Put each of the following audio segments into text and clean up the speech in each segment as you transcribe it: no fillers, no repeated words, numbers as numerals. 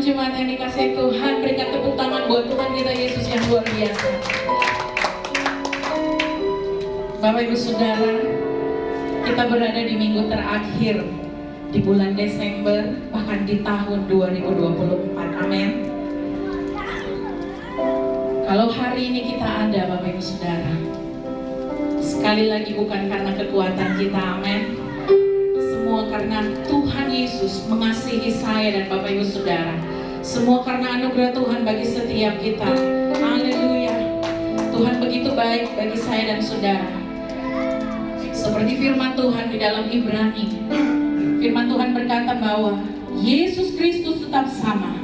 jemaat yang dikasihi Tuhan, berikan tepuk tangan buat Tuhan kita Yesus yang luar biasa. Bapak Ibu Saudara, kita berada di minggu terakhir di bulan Desember, bahkan di tahun 2024. Amin. Kalau hari ini kita ada, Bapak Ibu Saudara, sekali lagi bukan karena kekuatan kita, amin. Semua karena Tuhan Yesus mengasihi saya dan Bapak Ibu Saudara. Semua karena anugerah Tuhan bagi setiap kita. Haleluya. Tuhan begitu baik bagi saya dan saudara. Seperti firman Tuhan di dalam Ibrani. Firman Tuhan berkata bahwa Yesus Kristus tetap sama,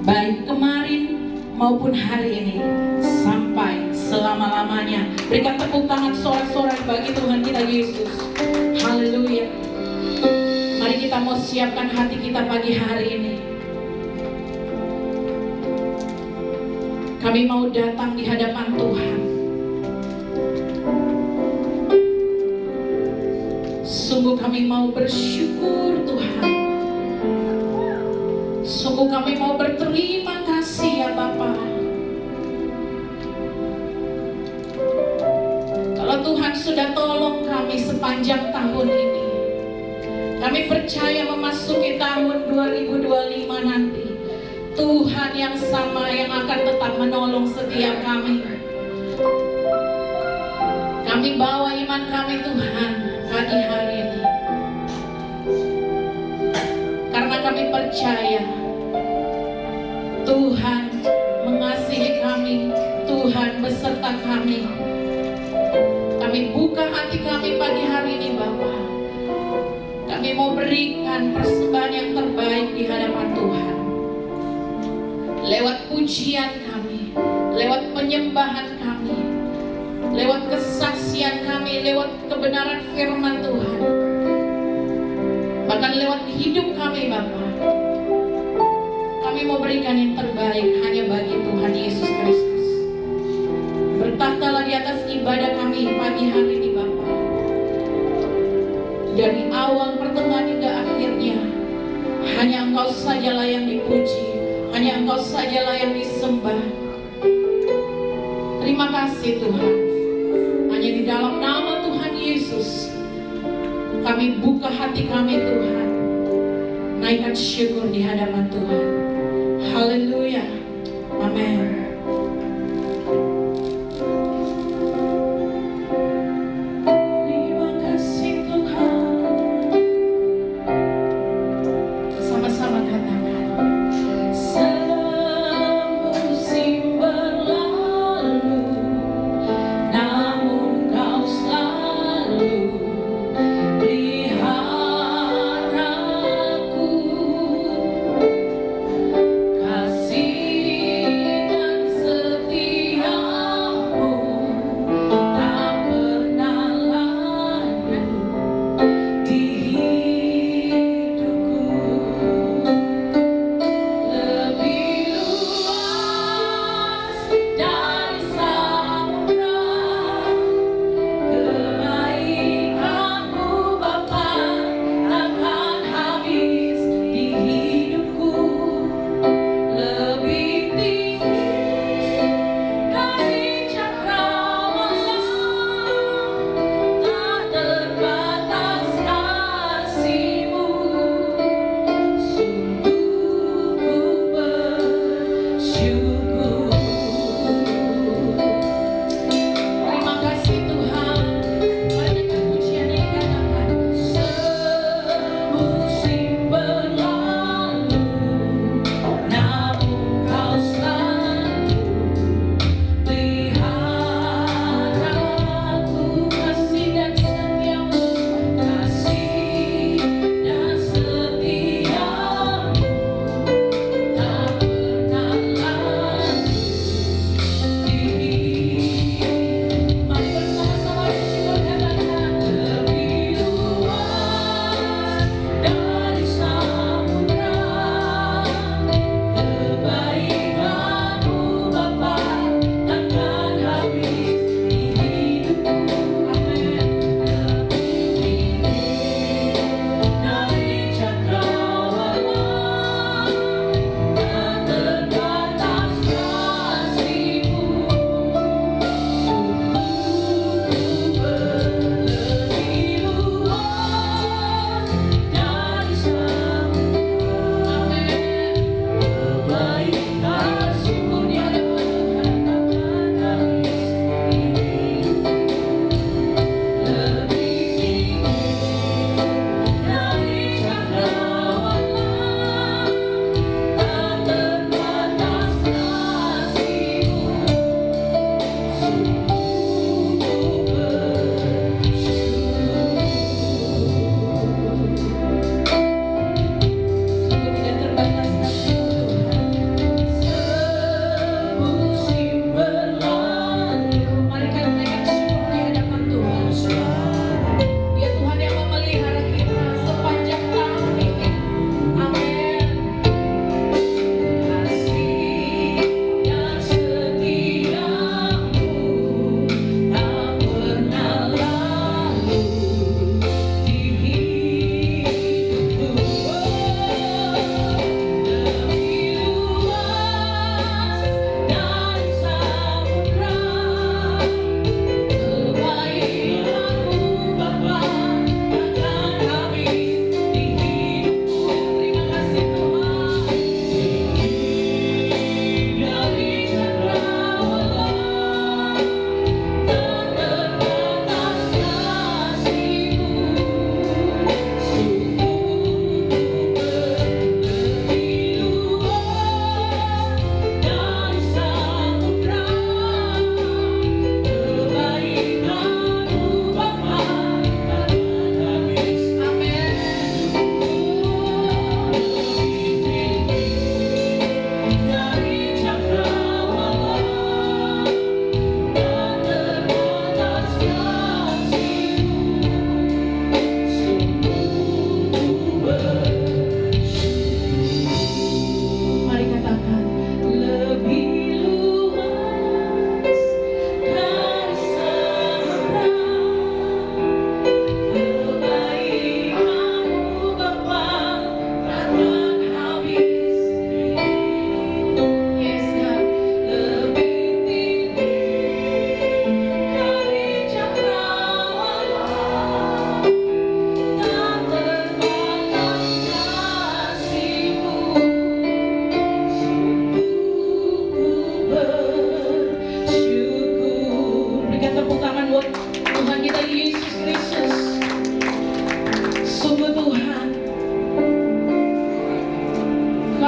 baik kemarin maupun hari ini, sampai selama-lamanya. Berikan tepuk tangan sorak-sorak bagi Tuhan kita Yesus. Haleluya. Mari kita mau siapkan hati kita pagi hari ini. Kami mau datang di hadapan Tuhan. Sungguh kami mau bersyukur Tuhan. Sungguh kami mau berterima kasih ya Bapa. Kalau Tuhan sudah tolong kami sepanjang tahun ini, kami percaya memasuki tahun 2025 nanti, Tuhan yang sama yang akan tetap menolong setiap kami. Kami bawa iman kami Tuhan pagi hari ini, karena kami percaya Tuhan mengasihi kami, Tuhan beserta kami. Kami buka hati kami pagi hari ini Bapa. Kami mau berikan persembahan yang terbaik di hadapan Tuhan. Lewat pujian kami, lewat penyembahan kami, lewat kesaksian kami, lewat kebenaran firman Tuhan, bahkan lewat hidup kami Bapa. Kami mau berikan yang terbaik hanya bagi Tuhan Yesus Kristus. Bertahtalah di atas ibadah kami pagi hari ini Bapa. Dari awal, pertengahan hingga akhirnya, hanya Engkau sajalah yang dipuji, hanya Engkau sajalah yang disembah. Terima kasih Tuhan. Hanya di dalam nama Tuhan Yesus kami buka hati kami Tuhan. Naikkan syukur di hadapan Tuhan. Haleluya. Amin. Kasih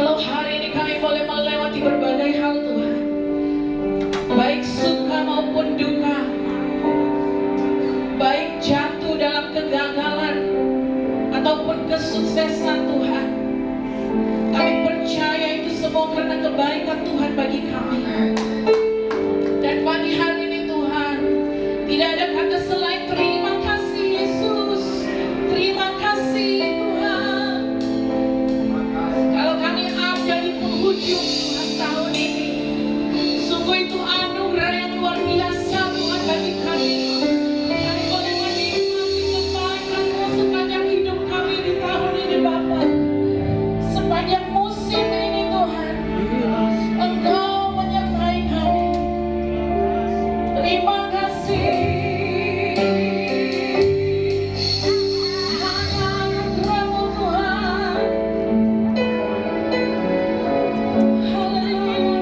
Kalau hari ini kami boleh melewati berbagai hal Tuhan, baik suka maupun duka, baik jatuh dalam kegagalan ataupun kesuksesan Tuhan, kami percaya itu semua karena kebaikan Tuhan bagi kami. Dan pagi hari ini Tuhan, tidak ada kata selain terima kasih Yesus, terima kasih Tuhan. Kalau kami ada di penghujung Tuhan tahun ini, sungguh itu anugerah yang luar biasa Tuhan bagi kami. Kami boleh menikmati kebaikan-Mu sepanjang hidup kami di tahun ini Bapa. Sepanjang musim ini Tuhan, Engkau menyertai kami. Terima kasih. Hanya anugerah-Mu Tuhan. Haleluya.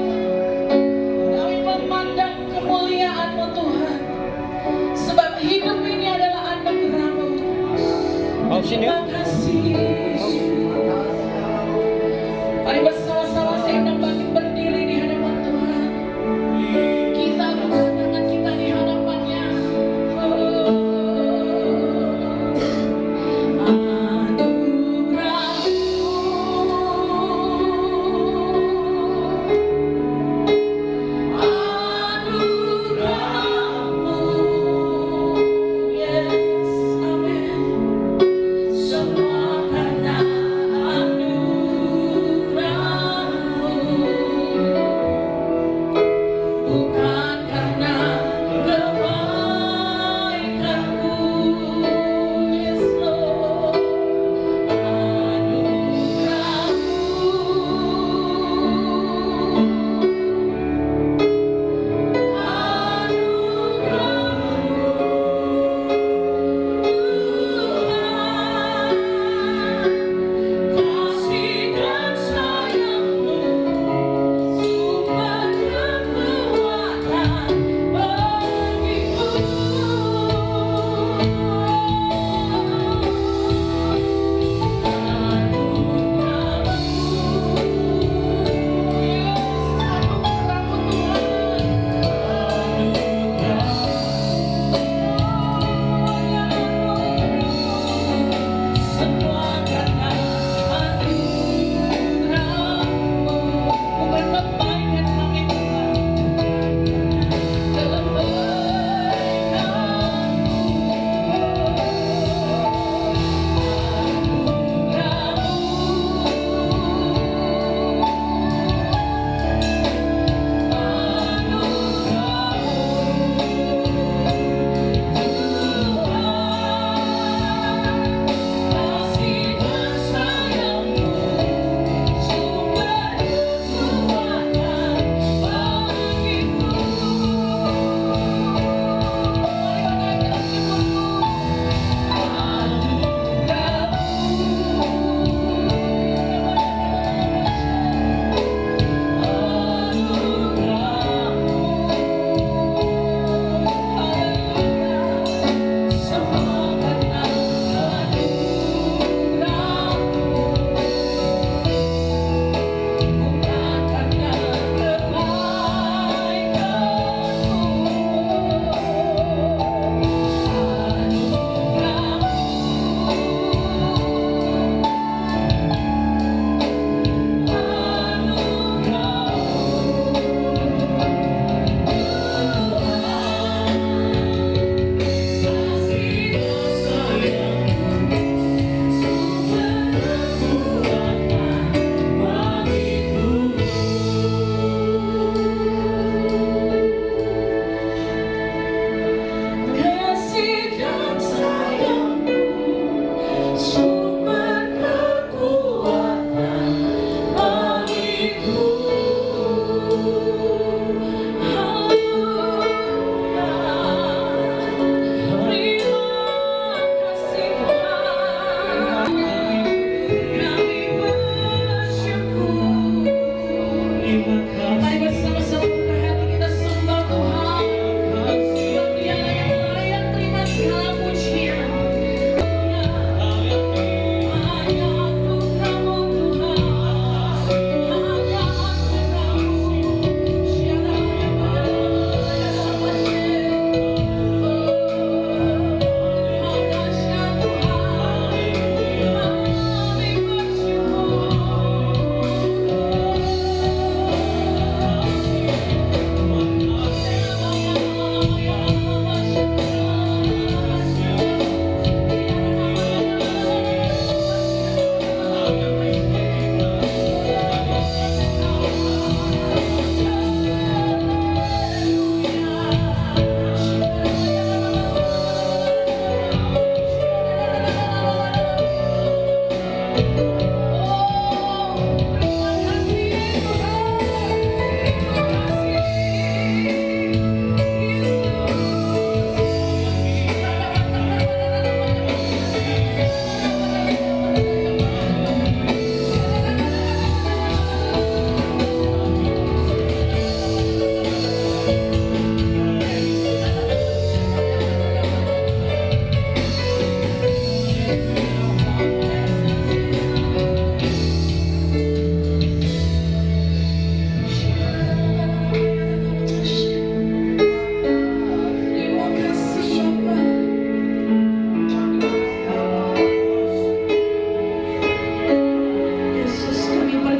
Kami memandang kemuliaan-Mu Tuhan, sebab hidup ini adalah anugerah-Mu. Terima kasih. Mari bersama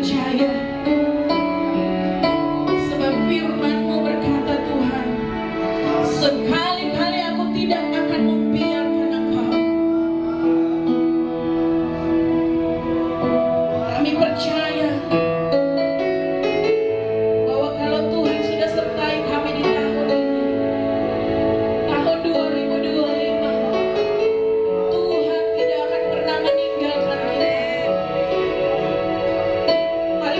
percaya, sebab firman-Mu berkata Tuhan, sekali-kali aku tidak akan membiarkan Engkau. Kami percaya bahwa kalau Tuhan sudah sertai kami di tahun ini, tahun 2025, Tuhan tidak akan pernah meninggalkan kita. Mari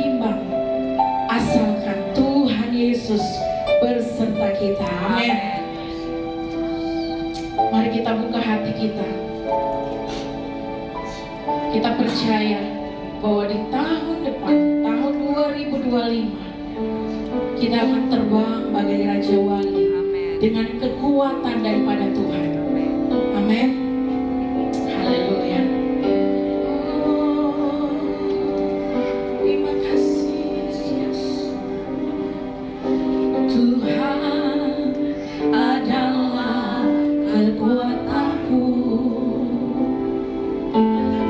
bimbang, asalkan Tuhan Yesus berserta kita. Amin. Mari kita buka hati kita. Kita percaya bahwa di tahun depan, tahun 2025, kita akan terbang bagai Raja Wali dengan kekuatan daripada Tuhan. Amin. Haleluya. Oh, terima kasih Yesus. Tuhan adalah kekuatanku,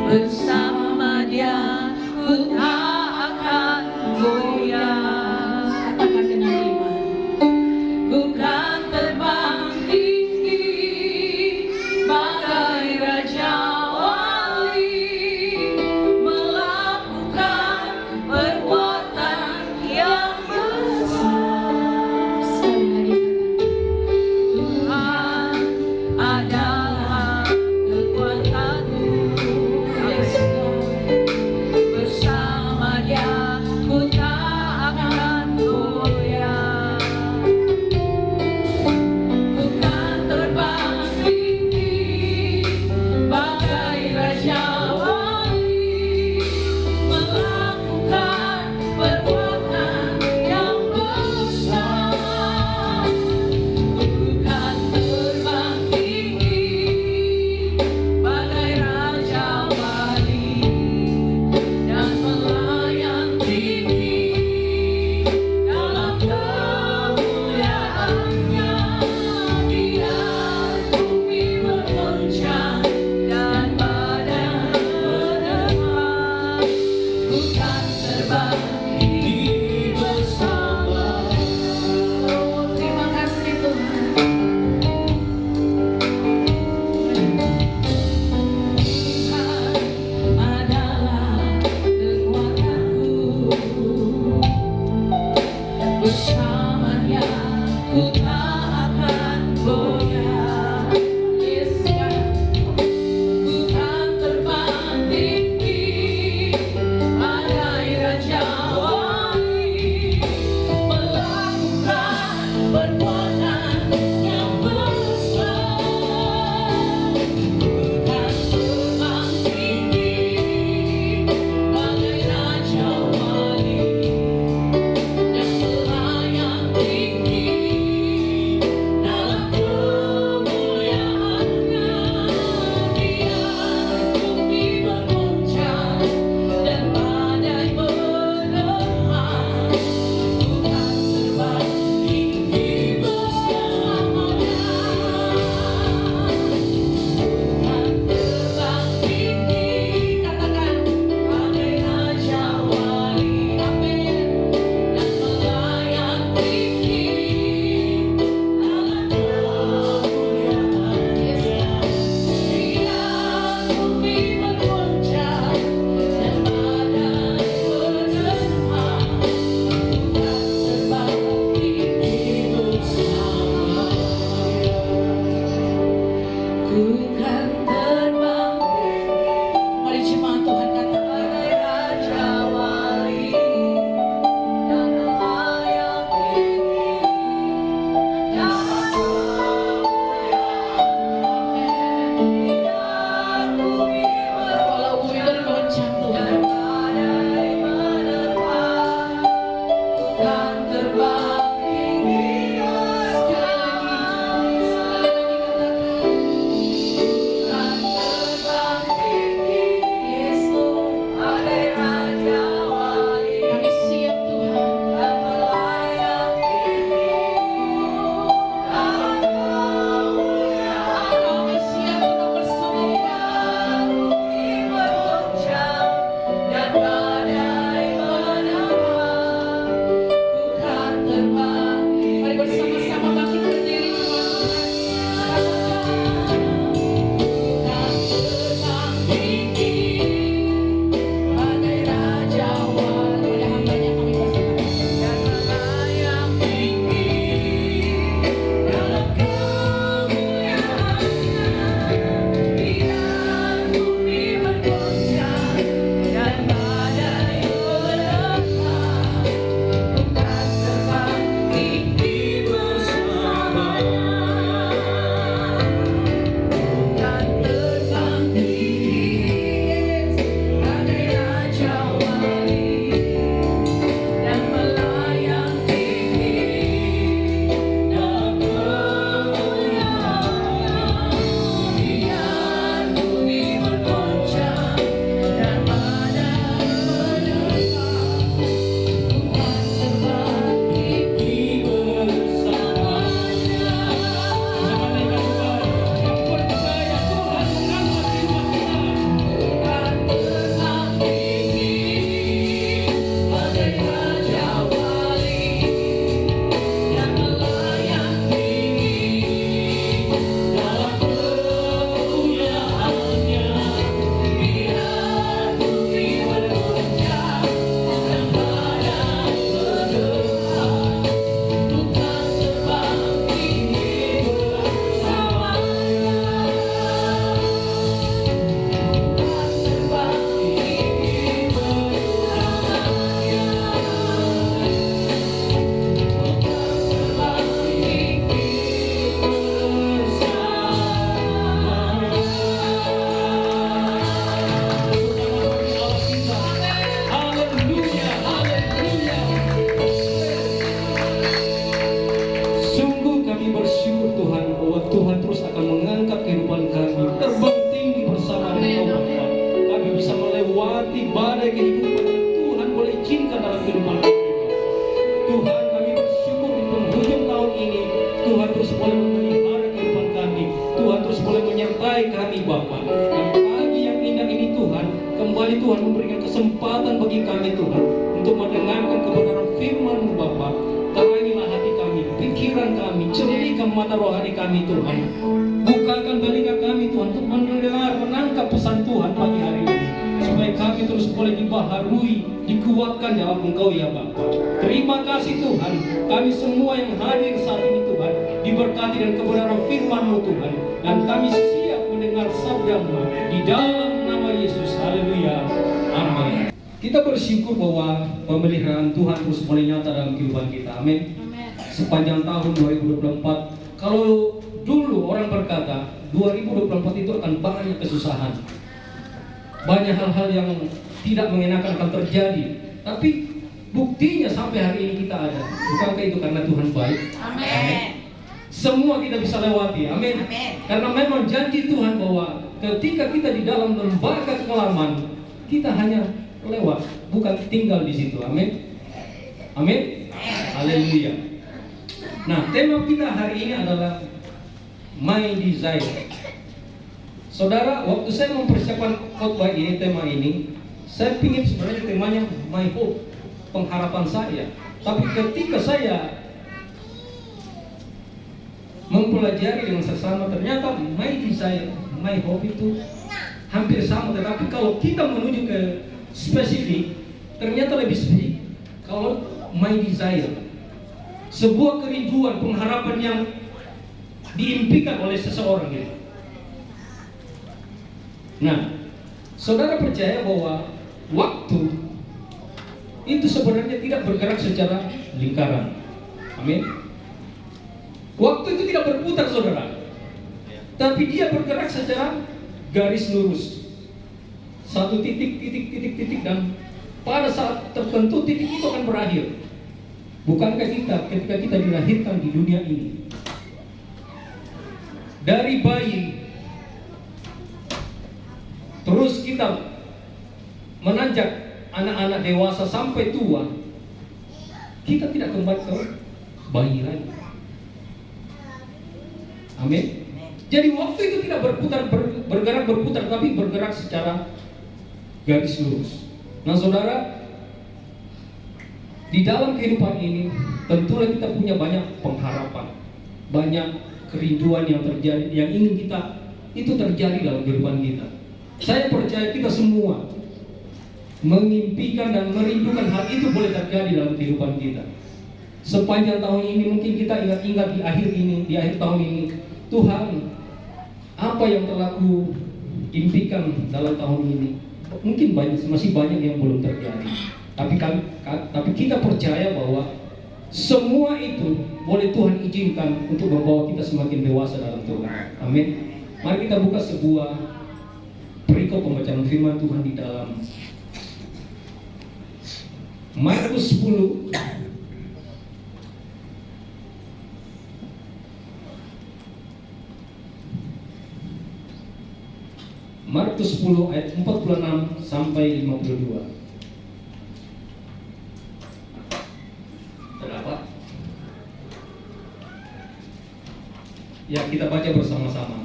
bersama Dia ku tak akan goyah. Katakan dengan iman. Ku kan terbang tinggi bagai Raja Wali, melakukan perbuatan yang besar. Sekali lagi katakan, Tuhan adalah kekuatanku, bersama Dia ku tak akan goyah. Ku kan terbang tinggi bagai Raja Wali, melakukan perbuatan yang besar. Ku kan terbang tinggi bagai Raja Wali, dan melayang tinggi dalam kemuliaannya. Biar bumi bergoncang dan badan berdemam, ku kan terbang tinggi bersama. Oh, terima kasih Tuhan. Tuhan adalah kekuatanku, bersama Dia ku tak akan goyah. Yes, God. Ku kan terbang tinggi bagai Raja Wali, melakukan perbuatan yang besar. Ku kan terbang tinggi bagai Raja Wali, dan melayang Tuhan, kami bersyukur di penghujung tahun ini Tuhan terus boleh memelihara kehidupan kami. Tuhan terus boleh menyertai kami Bapa. Dan pagi yang indah ini Tuhan, kembali Tuhan memberikan kesempatan bagi kami Tuhan untuk mendengarkan kebenaran firman-Mu Bapa. Terangilah hati kami, pikiran kami, cernikan mata rohani kami Tuhan. Bukakan telinga kami Tuhan untuk mendengar, menangkap pesan Tuhan pagi hari ini, supaya kami terus boleh dibaharui, dikuatkan dalam Engkau ya Bapa. Terima kasih Tuhan, kami semua yang hadir saat ini Tuhan diberkati dengan kebenaran firman-Mu Tuhan, dan kami siap mendengar sabda-Mu di dalam nama Yesus. Haleluya, amin. Kita bersyukur bahwa pemeliharaan Tuhan terus boleh nyata dalam kehidupan kita, amin. Sepanjang tahun 2024, kalau dulu orang berkata 2024 itu akan banyak kesusahan, banyak hal-hal yang tidak mengenakan akan terjadi, tapi buktinya sampai hari ini kita ada. Bukankah itu karena Tuhan baik? Amin. Semua kita bisa lewati, amin. Karena memang janji Tuhan bahwa ketika kita di dalam lembaga kekelaman, kita hanya lewat, bukan tinggal di situ, amin. Amin. Haleluya. Nah, tema kita hari ini adalah My Desire. Saudara, waktu saya mempersiapkan khotbah ini, tema ini, saya ingin sebenarnya temanya My Hope, pengharapan saya. Tapi ketika saya mempelajari dengan seksama, ternyata My Desire, My Hope itu hampir sama. Tetapi kalau kita menuju ke spesifik, ternyata lebih spesifik. Kalau My Desire, sebuah kerinduan, pengharapan yang diimpikan oleh seseorang gitu. Nah, saudara percaya bahwa waktu itu sebenarnya tidak bergerak secara lingkaran, amin. Waktu itu tidak berputar saudara, tapi dia bergerak secara garis lurus. Satu titik, dan pada saat tertentu titik itu akan berakhir. Bukankah kita ketika kita dilahirkan di dunia ini, dari bayi terus kita menanjak anak-anak dewasa sampai tua, kita tidak kembali ke bayi lagi, amin. Jadi waktu itu tidak bergerak berputar, tapi bergerak secara garis lurus. Nah saudara, di dalam kehidupan ini tentulah kita punya banyak pengharapan, banyak kerinduan yang terjadi, yang ingin kita itu terjadi dalam kehidupan kita. Saya percaya kita semua mengimpikan dan merindukan hal itu boleh terjadi dalam kehidupan kita. Sepanjang tahun ini mungkin kita ingat-ingat di akhir tahun ini, Tuhan, apa yang telah ku impikan dalam tahun ini? Mungkin masih banyak yang belum terjadi. Tapi kita percaya bahwa semua itu boleh Tuhan izinkan untuk membawa kita semakin dewasa dalam Tuhan. Amin. Mari kita buka sebuah perikop pembacaan firman Tuhan di dalam Markus 10 Markus 10 ayat 46 sampai 52. Terdapat? Ya, kita baca bersama-sama.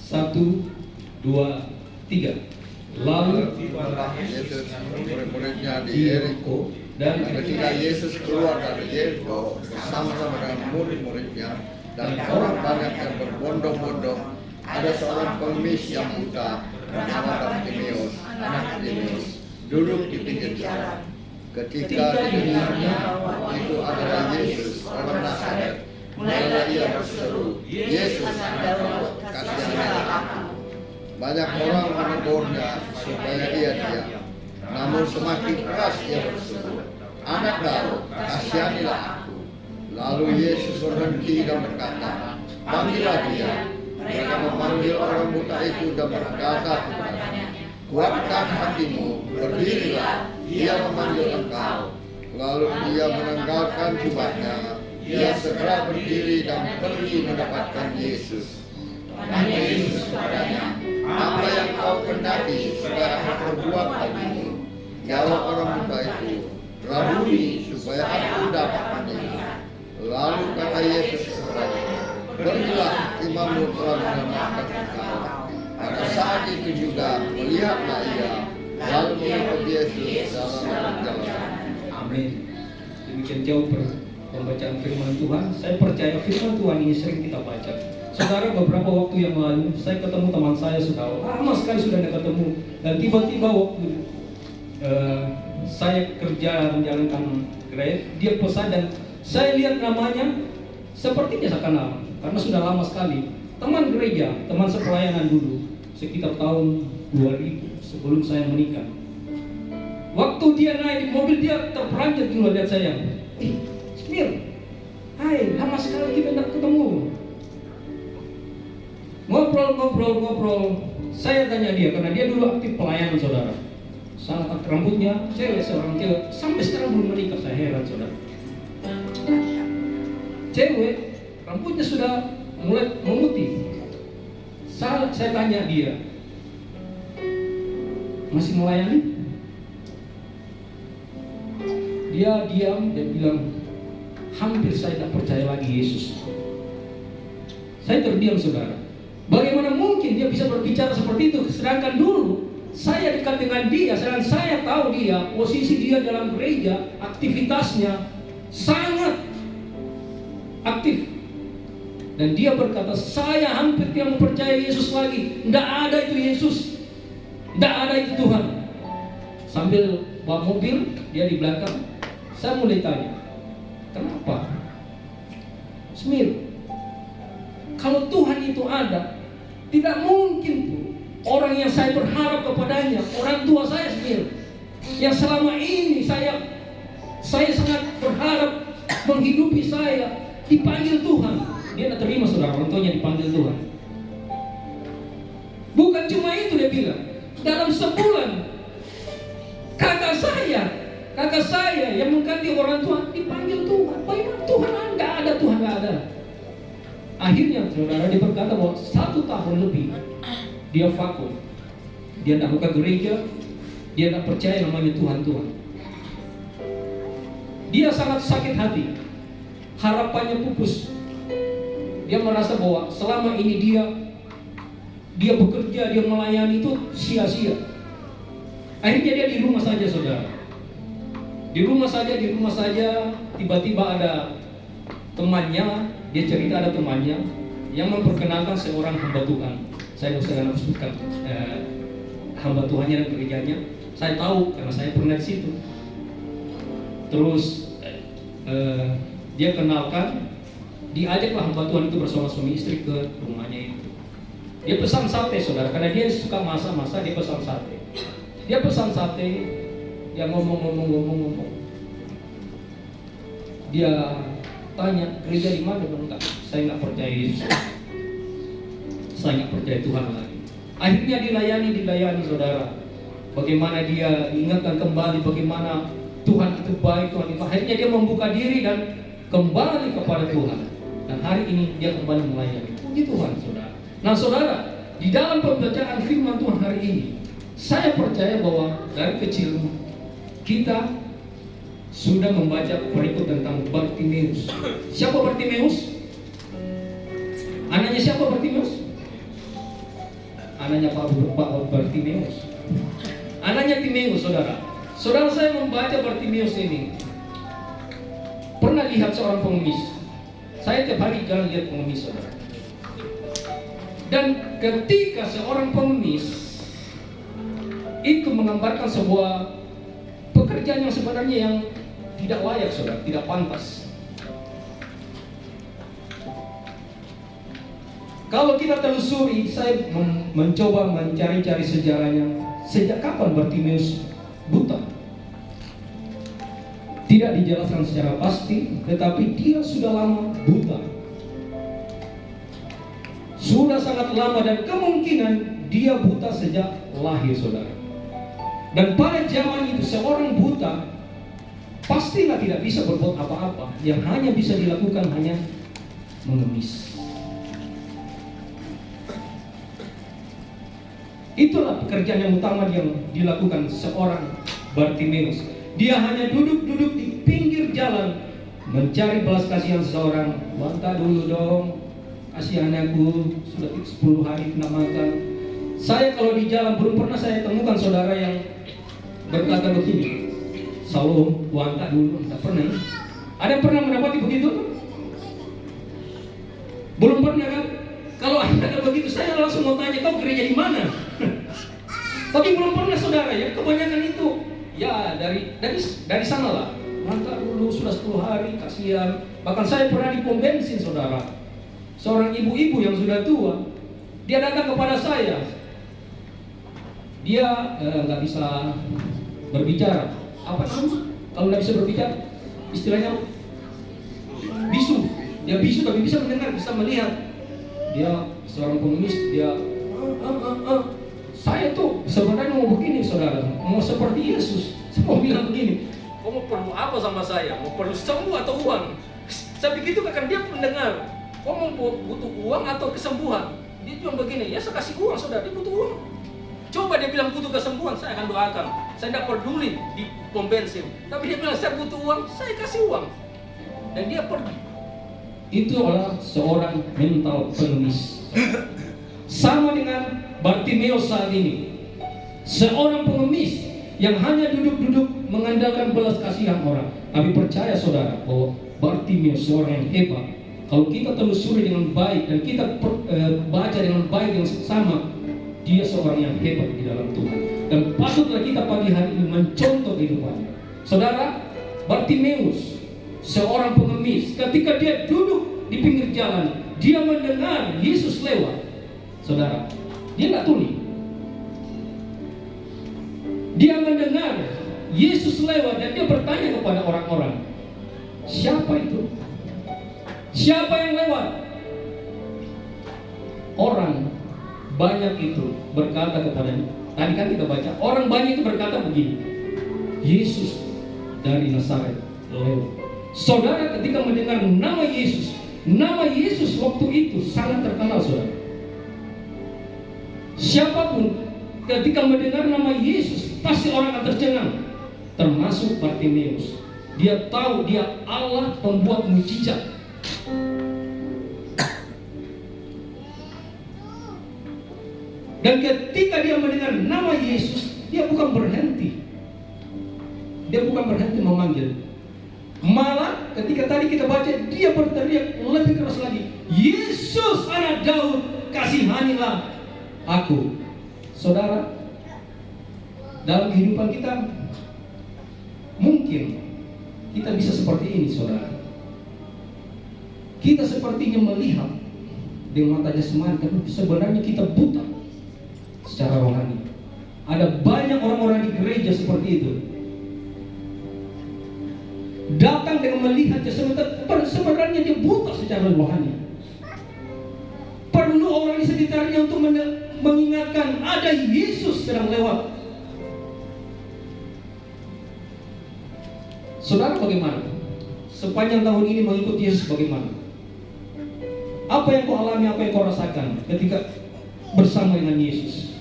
1, 2, 3. Lalu tibalah Yesus murid-muridnya di Yeriko, dan ketika Yesus keluar dari Yeriko bersama-sama dengan murid-muridnya dan orang banyak yang berbondong-bondong, ada seorang pengemis yang buta bernama Bartimeus, anak Timeus, duduk di pinggir jalan. Ketika didengarnya bahwa itu adalah Yesus orang Nazaret, mulailah ia berseru, "Yesus anak Daud, kasihanilah aku." Banyak orang menegurnya supaya ia diam, namun semakin keras ia berseru, "Anak Daud, kasihanilah aku." Lalu Yesus berhenti dan berkata, "Panggillah dia." Mereka memanggil orang buta itu dan berkata kepadanya, "Kuatkan hatimu, berdirilah, dia memanggil engkau." Lalu dia menanggalkan jubahnya, dia segera berdiri dan pergi mendapatkan Yesus. Tanya Yesus kepadanya, "Apa yang kau kehendaki supaya aku perbuat bagimu?" Jawab orang buta itu, "Rabuni, supaya aku dapat kamu telah menyelamatkan engkau. Pada saat itu juga melihatlah ia, lalu mengikut Yesus dalam perjalanan. Amin. Demikian jauh pembacaan firman Tuhan. Saya percaya firman Tuhan ini sering kita baca. Saudara, beberapa waktu yang lalu saya ketemu teman saya, saudara, lama sekali sudah tidak ketemu, dan tiba-tiba waktu saya kerja menjalankan Grab, dia pesan dan saya lihat namanya sepertinya saya kenal karena sudah lama sekali. Teman gereja, teman sepelayanan dulu, sekitar tahun 2000 sebelum saya menikah. Waktu dia naik di mobil, dia terperanjat dulu lihat saya. Smir, hai, lama sekali kita tidak ketemu. Ngobrol. Saya tanya dia, karena dia dulu aktif pelayanan, saudara. Sangat rambutnya cewek, seorang cewek. Sampai sekarang belum menikah, saya heran, saudara. Cewek, rambutnya sudah mulai memutih. Saya tanya dia, masih melayani? Dia diam dan bilang, hampir saya tak percaya lagi Yesus. Saya terdiam, saudara. Bagaimana mungkin dia bisa berbicara seperti itu? Sedangkan dulu saya dekat dengan dia, sedangkan saya tahu dia, posisi dia dalam gereja, aktivitasnya sangat aktif. Dan dia berkata, saya hampir tidak mempercayai Yesus lagi. Tidak ada itu Yesus, tidak ada itu Tuhan. Sambil bawa mobil, dia di belakang. Saya mulai tanya, kenapa? Smir, kalau Tuhan itu ada, tidak mungkin tuh orang yang saya berharap kepadanya, orang tua saya sendiri, yang selama ini saya sangat berharap menghidupi saya, dipanggil Tuhan. Dia tidak terima, saudara, orang tuanya dipanggil Tuhan. Bukan cuma itu, dia bilang, dalam sebulan kakak saya yang mengganti orang tua dipanggil Tuhan. Bagaimana Tuhan? Nggak ada, Tuhan nggak ada. Akhirnya, saudara, dia berkata bahwa 1 tahun lebih dia vakum. Dia tidak buka gereja, dia tidak percaya namanya Tuhan. Dia sangat sakit hati, harapannya pupus. Dia merasa bahwa selama ini dia bekerja, dia melayani itu sia-sia. Akhirnya dia di rumah saja, saudara. Di rumah saja, tiba-tiba ada temannya. Dia cerita ada temannya yang memperkenalkan seorang hamba Tuhan. Saya tidak usah sebutkan hamba Tuhannya dan gerejanya. Saya tahu karena saya pernah di situ. Terus dia kenalkan, diajaklah hamba Tuhan itu bersama suami istri ke rumahnya itu. Dia pesan sate, saudara, karena dia suka masak, dia pesan sate. Dia ngomong. Dia tanya, gereja di mana? Enggak, saya nggak percaya Yesus. Saya nggak percaya Tuhan lagi. Akhirnya dilayani, saudara. Bagaimana dia ingatkan kembali bagaimana Tuhan itu baik, Tuhan itu. Akhirnya dia membuka diri dan kembali kepada Tuhan. Dan hari ini dia kembali melayani. Puji Tuhan, saudara. Nah, saudara, di dalam pembacaan firman Tuhan hari ini, saya percaya bahwa dari kecil kita sudah membaca berikut tentang Bartimeus. Siapa Bartimeus? Anaknya siapa Bartimeus? Anaknya Pak Bartimeus. Anaknya Timeus, saudara. Saudara, saya membaca Bartimeus ini. Pernah lihat seorang pengemis. Saya tiap hari jalan lihat pengemis, saudara. Dan ketika seorang pengemis itu menggambarkan sebuah pekerjaan yang sebenarnya yang tidak layak, saudara, tidak pantas. Kalau kita telusuri, saya mencoba mencari-cari sejarahnya. Sejak kapan Bartimeus buta? Tidak dijelaskan secara pasti, tetapi dia sudah lama buta. Sudah sangat lama dan kemungkinan dia buta sejak lahir, saudara. Dan pada zaman itu seorang buta pastilah tidak bisa berbuat apa-apa. Yang hanya bisa dilakukan hanya mengemis. Itulah pekerjaan yang utama yang dilakukan seorang Bartimeus. Dia hanya duduk-duduk di pinggir jalan mencari belas kasihan seseorang. Bantu dulu dong, Kasihan aku, sudah 10 hari tidak makan. Saya kalau di jalan belum pernah saya temukan saudara yang berkata begini, Salam, kuantak dulu, tidak pernah. Ada yang pernah mendapati begitu? Belum pernah kan? Kalau ada begitu, saya langsung mau tanya, kau gereja di mana? Tapi belum pernah saudara ya, kebanyakan itu ya dari sana lah. Mantap dulu sudah 10 hari, kasihan. Bahkan saya pernah di pom bensin saudara. Seorang ibu-ibu yang sudah tua, dia datang kepada saya. Dia nggak bisa berbicara. Apa namanya? Kalau nggak bisa berbicara, istilahnya bisu. Dia bisu tapi bisa mendengar, bisa melihat. Dia seorang pengemis, dia Saya tuh sebenarnya mau begini saudara, mau seperti Yesus. Saya mau bilang begini, kau mau perlu apa sama saya? Mau perlu sembuh atau uang? Saya begitu kan dia mendengar. Kau mau butuh uang atau kesembuhan? Dia bilang begini, ya saya kasih uang saudara, dia butuh uang. Coba dia bilang butuh kesembuhan, saya akan doakan. Saya tidak peduli di pom bensin. Tapi dia bilang saya butuh uang, saya kasih uang. Dan dia pergi. Itu adalah seorang mental pengemis. Sama dengan Bartimeus saat ini. Seorang pengemis yang hanya duduk-duduk mengandalkan belas kasihan orang. Tapi percaya saudara bahwa Bartimeus seorang yang hebat. Kalau kita telusuri dengan baik dan kita baca dengan baik yang sama, dia seorang yang hebat di dalam Tuhan. Dan patutlah kita pagi hari ini mencontoh kehidupannya. Saudara, Bartimeus seorang pengemis, ketika dia duduk di pinggir jalan, dia mendengar Yesus lewat. Saudara, dia nggak tuli. Dia mendengar Yesus lewat dan dia bertanya kepada orang-orang, siapa itu? Siapa yang lewat? Orang banyak itu berkata kepadanya. Tadi kan kita baca, orang banyak itu berkata begini, Yesus dari Nazaret lewat. Saudara, ketika mendengar nama Yesus waktu itu sangat terkenal saudara. Siapapun ketika mendengar nama Yesus pasti orang akan tercengang, termasuk Bartimeus. Dia tahu dia Allah pembuat mujizat. Dan ketika dia mendengar nama Yesus, dia bukan berhenti. Dia bukan berhenti memanggil. Malah ketika tadi kita baca, dia berteriak lebih keras lagi, Yesus anak Daud, kasihanilah aku. Saudara, dalam kehidupan kita mungkin kita bisa seperti ini saudara. Kita sepertinya melihat dengan mata jasmani, tapi sebenarnya kita buta secara rohani. Ada banyak orang-orang di gereja seperti itu, datang dengan melihat jasmani, tapi sebenarnya dia buta secara rohani. Perlu orang di sekitarnya untuk mengingatkan ada Yesus sedang lewat. Saudara, bagaimana? Sepanjang tahun ini mengikuti Yesus bagaimana? Apa yang kau alami, apa yang kau rasakan ketika bersama dengan Yesus?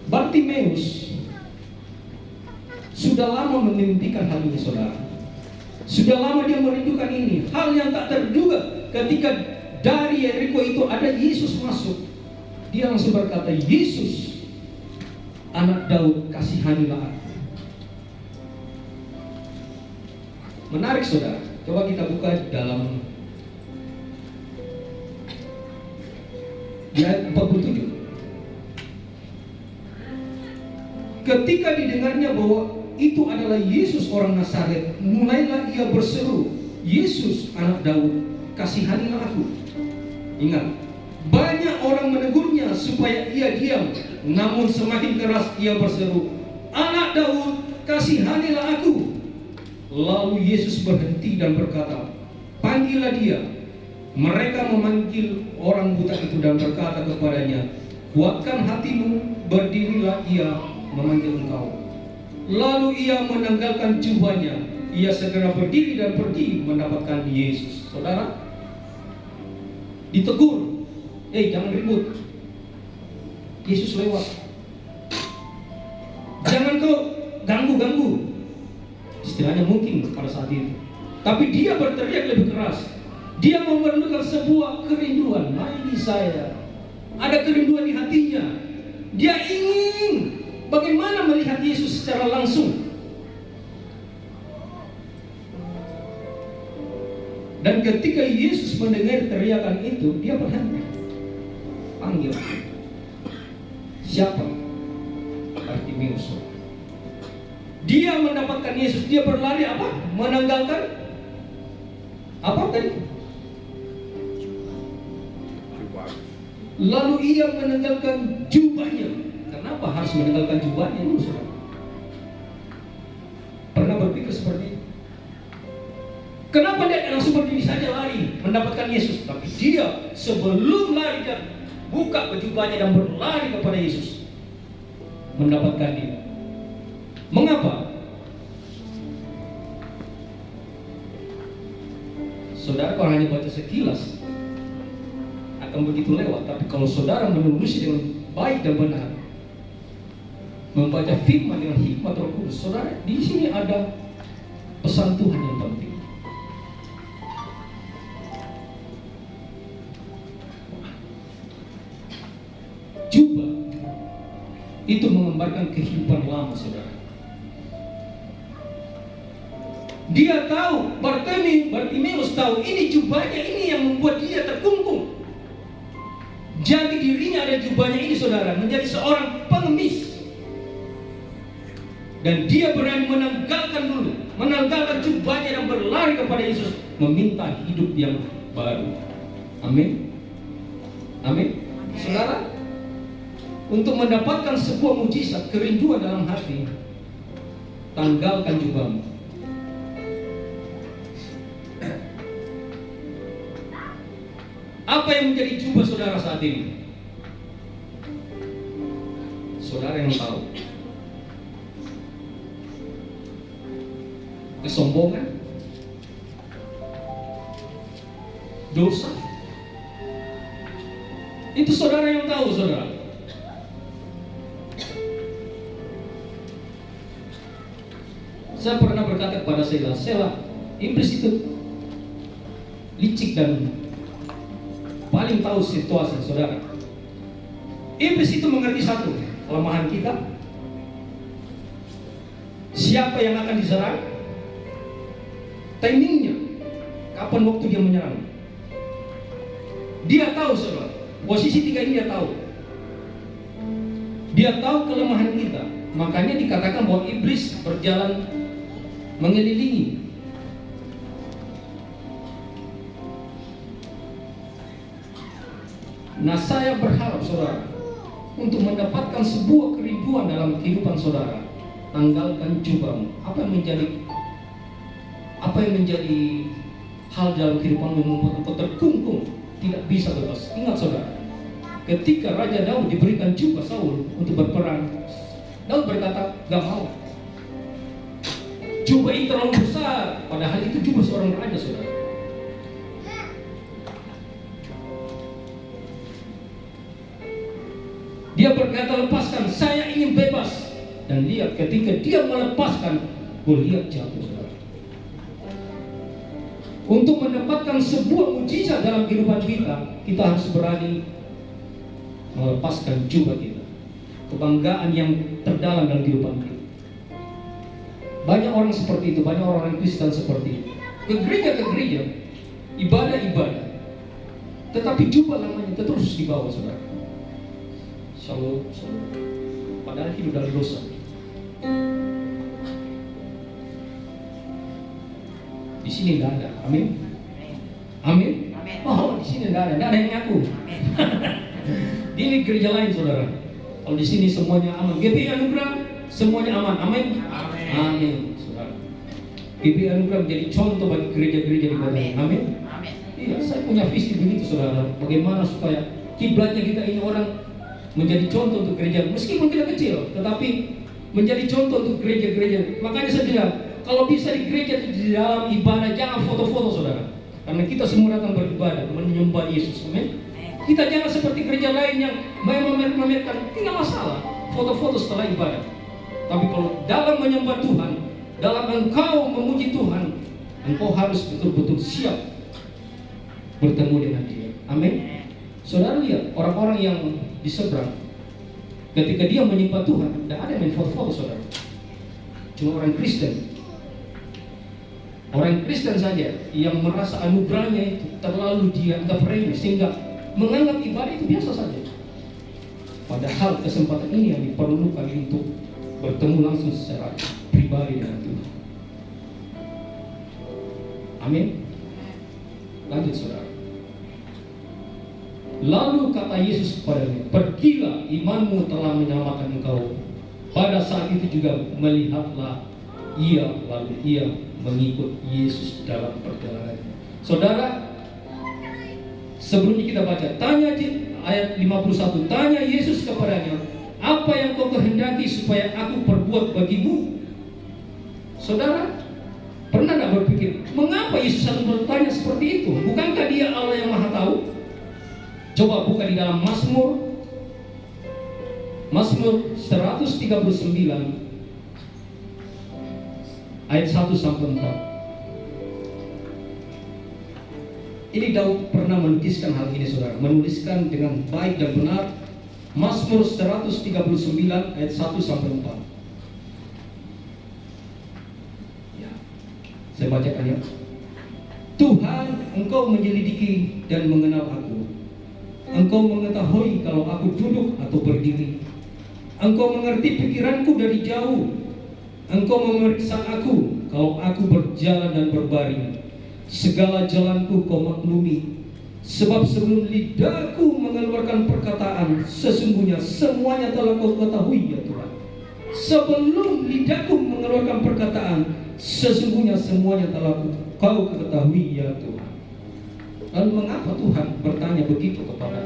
Bartimeus sudah lama memimpikan hal ini saudara. Sudah lama dia merindukan ini. Hal yang tak terduga ketika dari Yeriko itu ada Yesus masuk. Dia langsung berkata, Yesus anak Daud, kasihanilah aku. Menarik saudara. Coba kita buka dalam ayat 47. Ketika didengarnya bahwa itu adalah Yesus orang Nazaret, mulailah ia berseru, Yesus anak Daud, kasihanilah aku. Ingat, banyak orang menegurnya supaya ia diam, namun semakin keras ia berseru, anak Daud, kasihanilah aku. Lalu Yesus berhenti dan berkata, panggillah dia. Mereka memanggil orang buta itu dan berkata kepadanya, kuatkan hatimu, berdirilah, ia memanggil engkau. Lalu ia menanggalkan jubahnya, ia segera berdiri dan pergi mendapatkan Yesus. Saudara, ditegur, jangan ribut, Yesus lewat, jangan kau ganggu-ganggu, istilahnya mungkin pada saat itu. Tapi dia berteriak lebih keras. Dia memerlukan sebuah kerinduan. Ini saya. Ada kerinduan di hatinya. Dia ingin bagaimana melihat Yesus secara langsung. Dan ketika Yesus mendengar teriakan itu, dia berhenti. Panggil. Siapa? Bartimeus. Dia mendapatkan Yesus. Dia berlari apa? Menanggalkan apa tadi? Lalu ia menanggalkan jubahnya. Kenapa harus menanggalkan jubahnya? Pernah berpikir seperti itu? Kenapa dia langsung berdiri saja lari mendapatkan Yesus? Tapi dia sebelum lari dia buka jubahnya dan berlari kepada Yesus, mendapatkan dia. Mengapa? Saudara kalau hanya baca sekilas akan begitu lewat. Tapi kalau saudara menelusuri dengan baik dan benar, membaca firman dengan hikmat Roh Kudus, saudara, di sini ada pesan Tuhan yang penting. Jubah itu menggambarkan kehidupan lama, saudara. Dia tahu, Bartimeus tahu, ini jubahnya ini yang membuat dia terkungkung. Jadi dirinya ada jubahnya ini, saudara, menjadi seorang pengemis. Dan dia berani menanggalkan jubahnya dan berlari kepada Yesus, meminta hidup yang baru. Amin. Amin. Saudara, untuk mendapatkan sebuah mujizat, kerinduan dalam hati, tanggalkan jubahmu. Apa yang menjadi jubah saudara saat ini? Saudara yang tahu. Kesombongan, dosa. Itu saudara yang tahu, saudara. Saya pernah berkata kepada Sela, iblis itu licik dan paling tahu situasi, saudara. Iblis itu mengerti satu, kelemahan kita. Siapa yang akan diserang? Timingnya, kapan waktu dia menyerang. Dia tahu, saudara. Posisi tiga ini dia tahu. Dia tahu kelemahan kita. Makanya dikatakan bahwa iblis berjalan mengelilingi. Nah, saya berharap, saudara, untuk mendapatkan sebuah kerinduan dalam kehidupan saudara, tanggalkan jubahmu. Apa yang menjadi hal dalam kehidupanmu yang membuat engkau terkungkung, tidak bisa bebas. Ingat, saudara, ketika Raja Daud diberikan jubah Saul untuk berperang, Daud berkata, gak mau. Jubah itu terlalu besar, padahal itu jubah seorang raja, saudara. Dia berkata, lepaskan, saya ingin bebas. Dan lihat, ketika dia melepaskan, Goliat jatuh, saudara. Untuk mendapatkan sebuah mujizat dalam kehidupan kita, kita harus berani melepaskan jubah kita, kebanggaan yang terdalam dalam kehidupan kita. Banyak orang seperti itu, banyak orang Kristen seperti itu. Ke gereja, ibadah, tetapi jubah namanya terus dibawa, saudara. Shalom. Padahal hidup dalam dosa. Di sini tidak ada, amin. Oh, di sini tidak ada yang ngaku. Di ini gereja lain, saudara. Kalau di sini semuanya aman. GBI Anugerah semuanya aman, amin. Amin, saudara. GBI Anugerah menjadi contoh bagi gereja-gereja di kota. Amin. Iya, saya punya visi begitu, saudara. Bagaimana supaya kiblatnya kita ini orang menjadi contoh untuk gereja, meskipun kita kecil, tetapi menjadi contoh untuk gereja-gereja. Makanya saya bilang, kalau bisa di gereja, di dalam ibadah, jangan foto-foto, saudara. Karena kita semua datang beribadah, menyembah Yesus, amin. Kita jangan seperti gereja lain yang memamerkan, tidak masalah foto-foto setelah ibadah. Tapi kalau dalam menyembah Tuhan, dalam engkau memuji Tuhan, engkau harus betul-betul siap bertemu dengan dia. Amin. Saudara lihat orang-orang yang di seberang, ketika dia menyembah Tuhan, tidak ada yang main foto-foto saudara. Cuma orang Kristen. Orang Kristen saja yang merasa anugerahnya itu terlalu dianggap remeh sehingga menganggap ibadah itu biasa saja. Padahal kesempatan ini yang diperlukan untuk bertemu langsung secara pribadi dengan Tuhan. Amin. Lanjut saudara. Lalu kata Yesus kepadanya, pergilah, imanmu telah menyelamatkan engkau. Pada saat itu juga melihatlah ia, lalu ia mengikut Yesus dalam perjalanannya. Saudara, sebelumnya kita baca, tanya ayat 51, tanya Yesus kepadanya, apa yang kau kehendaki supaya aku perbuat bagimu? Saudara, pernah tidak berpikir, mengapa Yesus selalu bertanya seperti itu? Bukankah dia Allah yang Maha Tahu? Coba buka di dalam Mazmur 139 ayat 1 sampai 4. Ini Daud pernah menuliskan hal ini saudara, menuliskan dengan baik dan benar. Mazmur 139 ayat 1 sampai 4. Ya, saya bacakan ya. Tuhan, engkau menyelidiki dan mengenal aku. Engkau mengetahui kalau aku duduk atau berdiri. Engkau mengerti pikiranku dari jauh. Engkau memeriksa aku kalau aku berjalan dan berbaring. Segala jalanku kau maklumi. Sebab sebelum lidahku mengeluarkan perkataan, sesungguhnya semuanya telah kau ketahui ya Tuhan. Sebelum lidahku mengeluarkan perkataan, sesungguhnya semuanya telah kau ketahui ya Tuhan. Lalu mengapa Tuhan bertanya begitu kepada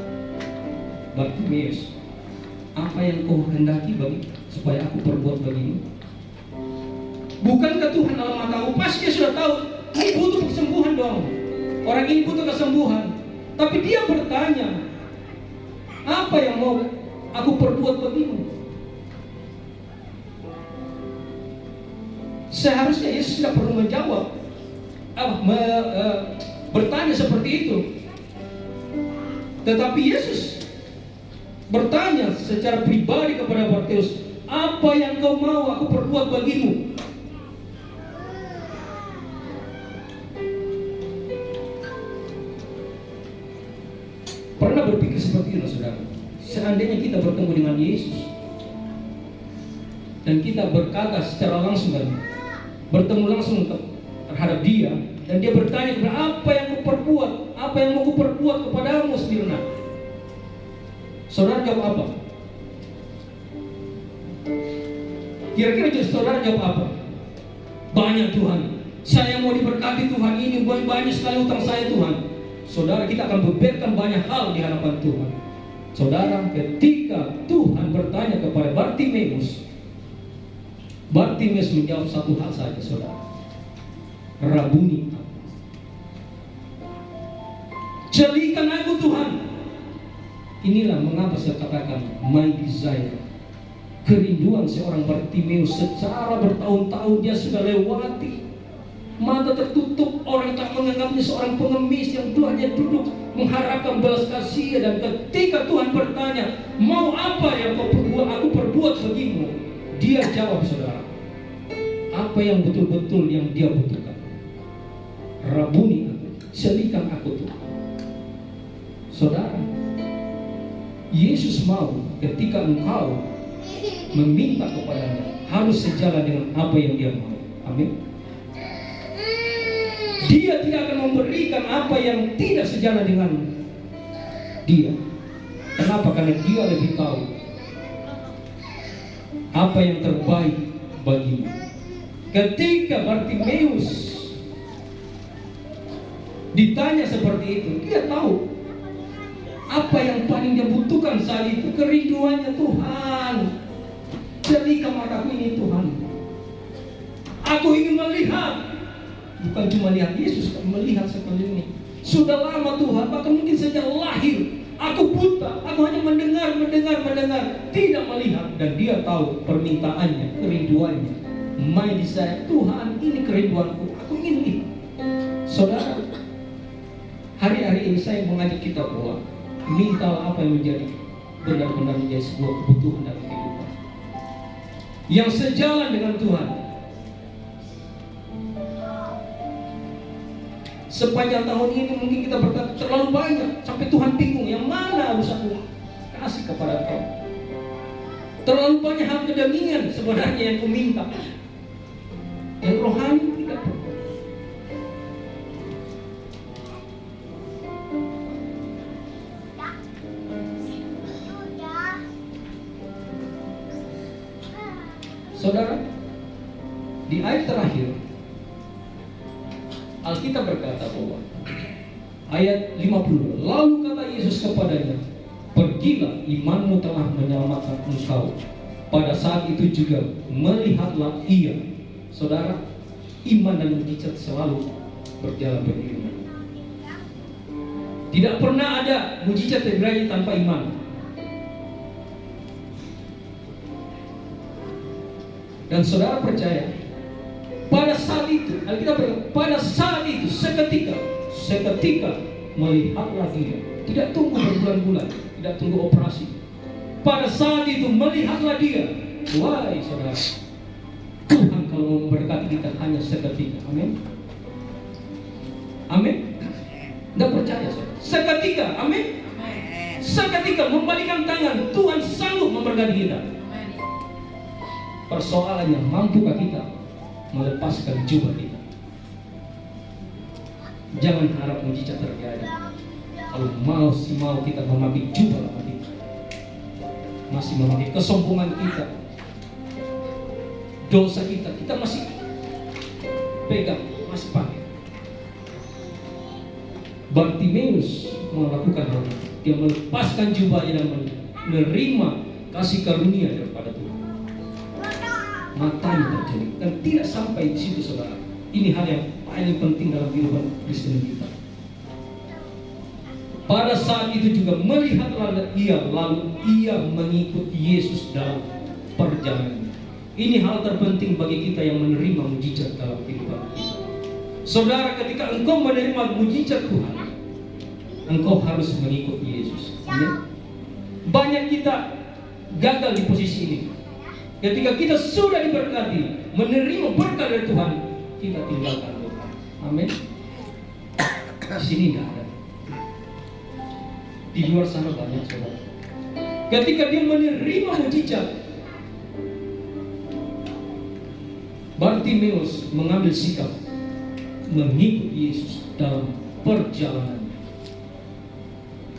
Bartimeus? Apa yang kau hendaki supaya aku perbuat bagimu? Bukankah Tuhan Allah Maha Tahu? Pasti dia sudah tahu, ini butuh kesembuhan dong. Orang ini butuh kesembuhan. Tapi dia bertanya, apa yang mau aku perbuat bagimu? Seharusnya Yesus tidak perlu menjawab, bertanya seperti itu. Tetapi Yesus bertanya secara pribadi kepada Bartimeus, apa yang kau mau aku perbuat bagimu? Pernah berpikir seperti itu saudara? Seandainya kita bertemu dengan Yesus dan kita berkata secara langsung kan, bertemu langsung terhadap dia, dan dia bertanya kepada, apa yang ku perbuat, apa yang mau ku perbuat kepadamu Smirna? Saudara jawab apa? Kira-kira saudara jawab apa? Banyak Tuhan, saya mau diberkati Tuhan, ini banyak sekali utang saya Tuhan. Saudara, kita akan beberkan banyak hal di hadapan Tuhan. Saudara, ketika Tuhan bertanya kepada Bartimeus menjawab satu hal saja saudara, Rabuni, jadikan aku Tuhan. Inilah mengapa saya katakan my desire, kerinduan seorang Bartimeus. Secara bertahun-tahun dia sudah lewati, mata tertutup, orang tak menganggapnya seorang pengemis yang hanya duduk mengharapkan belas kasih. Dan ketika Tuhan bertanya, mau apa yang aku perbuat bagimu? Dia jawab saudara, apa yang betul-betul yang dia butuhkan. Rabuni aku, selikan aku Tuhan. Saudara, Yesus mau ketika engkau meminta kepadanya harus sejalan dengan apa yang dia mau. Amin. Dia tidak akan memberikan apa yang tidak sejalan dengan dia. Kenapa? Karena dia lebih tahu apa yang terbaik bagimu. Ketika Bartimeus ditanya seperti itu, dia tahu apa yang paling dia butuhkan saat itu. Kerinduannya, Tuhan, jadikan mataku ini Tuhan, aku ingin melihat. Bukan cuma lihat Yesus, tapi melihat sekeliling. Sudah lama Tuhan, bahkan mungkin sejak lahir aku buta, aku hanya mendengar, tidak melihat. Dan dia tahu permintaannya, kerinduannya. My desire, Tuhan, ini kerinduanku, aku ingin lihat. Saudara, hari-hari ini saya mengajak kita bahwa mintalah apa yang menjadi benar-benar menjadi sebuah kebutuhan dalam kehidupan yang sejalan dengan Tuhan. Sepanjang tahun ini mungkin kita berkata terlalu banyak sampai Tuhan bingung yang mana harus aku kasih kepada Kau. Terlalu banyak hal kedamian sebenarnya yang Kau minta, yang rohani tidak. Saudara, di ayat terakhir Alkitab berkata bahwa ayat 50, lalu kata Yesus kepadanya, pergilah, imanmu telah menyelamatkan engkau. Pada saat itu juga melihatlah ia. Saudara, iman dan mujizat selalu berjalan beriringan. Tidak pernah ada mujizat terjadi tanpa iman. Dan saudara percaya, pada saat itu, Alkitab berkata, pada saat itu seketika melihatlah dia. Tidak tunggu berbulan-bulan, tidak tunggu operasi. Pada saat itu melihatlah dia. Wahai saudara, Tuhan kalau memberkati kita hanya seketika. Amin. Amin. Tidak percaya saudara? Seketika, amin. Seketika membalikan tangan, Tuhan sanggup memberkati kita. Persoalannya, mampukah kita melepaskan jubah kita? Jangan harap mujizat terjadi kalau mau kita memakai jubah lama kita, masih memakai kesombongan kita, dosa kita masih pegang, masih pakai. Bartimeus melakukan hal itu. Dia melepaskan jubahnya dan menerima kasih karunia daripada Tuhan. Matanya terjadi dan tidak sampai di situ, saudara. Ini hal yang paling penting dalam kehidupan Kristen kita. Pada saat itu juga melihatlah ia, lalu ia mengikut Yesus dalam perjalanan. Ini hal terpenting bagi kita yang menerima mujizat dalam kehidupan kita. Saudara, ketika engkau menerima mujizat Tuhan, engkau harus mengikut Yesus. Ya? Banyak kita gagal di posisi ini. Ketika kita sudah diberkati, menerima berkat dari Tuhan, kita tinggalkan Tuhan. Amin. Di sini tidak ada. Di luar sana banyak, saudara. Ketika dia menerima mujizat, Bartimeus mengambil sikap mengikut Yesus dalam perjalanan.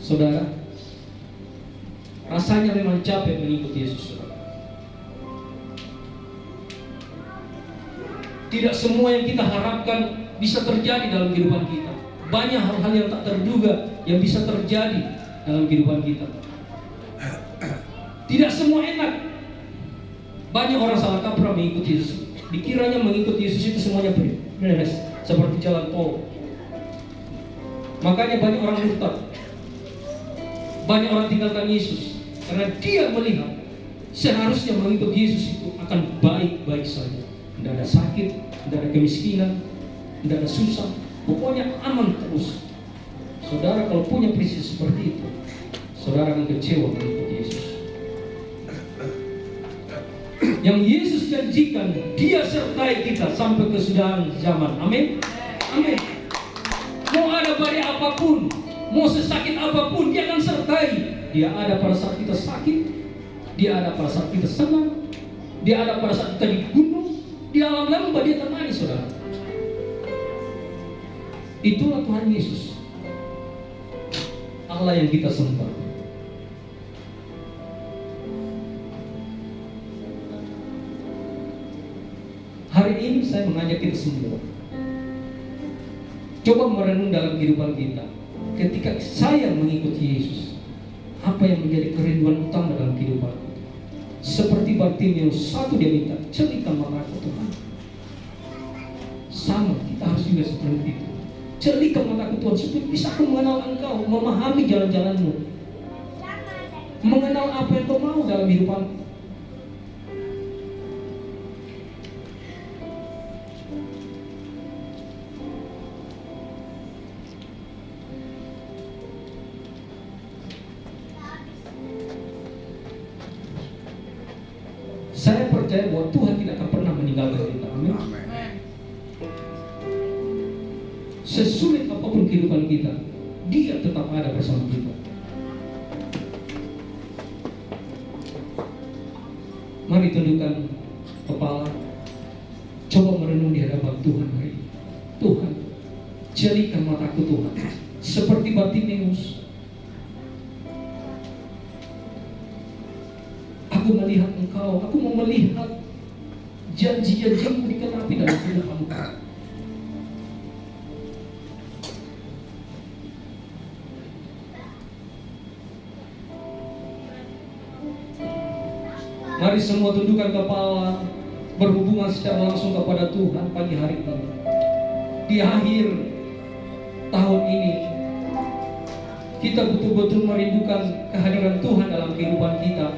Saudara, rasanya memang capek mengikut Yesus, saudara. Tidak semua yang kita harapkan bisa terjadi dalam kehidupan kita. Banyak hal-hal yang tak terduga yang bisa terjadi dalam kehidupan kita. Tidak semua enak. Banyak orang salah kaprah mengikuti Yesus. Dikiranya mengikuti Yesus itu semuanya beres, seperti jalan tol. Makanya banyak orang murtad. Banyak orang tinggalkan Yesus karena dia melihat seharusnya mengikuti Yesus itu akan baik-baik saja. Tidak ada sakit, tidak ada kemiskinan, tidak ada susah, pokoknya aman terus. Saudara, kalau punya prinsip seperti itu, saudara akan kecewa mengikut Yesus. Yang Yesus janjikan, dia sertai kita sampai kesudahan zaman. Amin. Amin. Mau ada badai apapun, mau sesakit apapun, dia akan sertai. Dia ada pada saat kita sakit, dia ada pada saat kita senang, dia ada pada saat kita di gunung, di alam lembah, dia temani saudara. Itulah Tuhan Yesus, Allah yang kita sembah. Hari ini saya mengajak kita semua, coba merenung dalam kehidupan kita. Ketika saya mengikuti Yesus, apa yang menjadi kerinduan utama dalam kehidupan kita? Seperti Bartimeus, satu dia minta, celikan mataku Tuhan. Sama, kita harus juga seperti itu. Celikan mataku Tuhan, supaya bisa aku mengenal Engkau, memahami jalan-jalanmu, mengenal apa yang Kau mau dalam kehidupanku. Saya percaya bahwa Tuhan tidak akan pernah meninggalkan kita. Amin. Amin. Sesulit apapun kehidupan kita, Dia tetap ada bersama kita. Mari tundukkan kepala, coba merenung di hadapan Tuhan hari ini. Tuhan, jadikan mataku Tuhan, seperti Bartimeus. Aku melihat Engkau, aku mau melihat janji-janji-Mu dikenapi dalam kehidupanku. Mari semua tundukkan kepala, berhubungan secara langsung kepada Tuhan pagi hari ini. Di akhir tahun ini, kita betul-betul merindukan kehadiran Tuhan dalam kehidupan kita.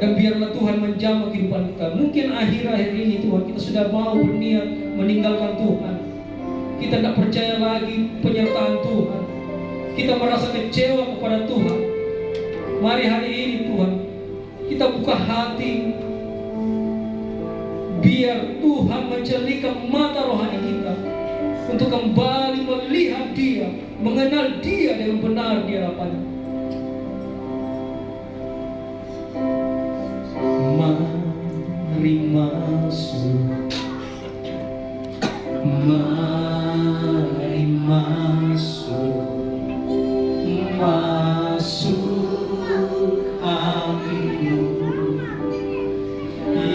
Dan biarlah Tuhan menjamah kehidupan kita. Mungkin akhir-akhir ini Tuhan, kita sudah mau berniat meninggalkan Tuhan. Kita tidak percaya lagi penyertaan Tuhan. Kita merasa kecewa kepada Tuhan. Mari hari ini Tuhan, kita buka hati, biar Tuhan menjadikan mata rohani kita untuk kembali melihat Dia, mengenal Dia dengan benar di hadapan-Nya. Mari masuk, mari masuk, masuk amin.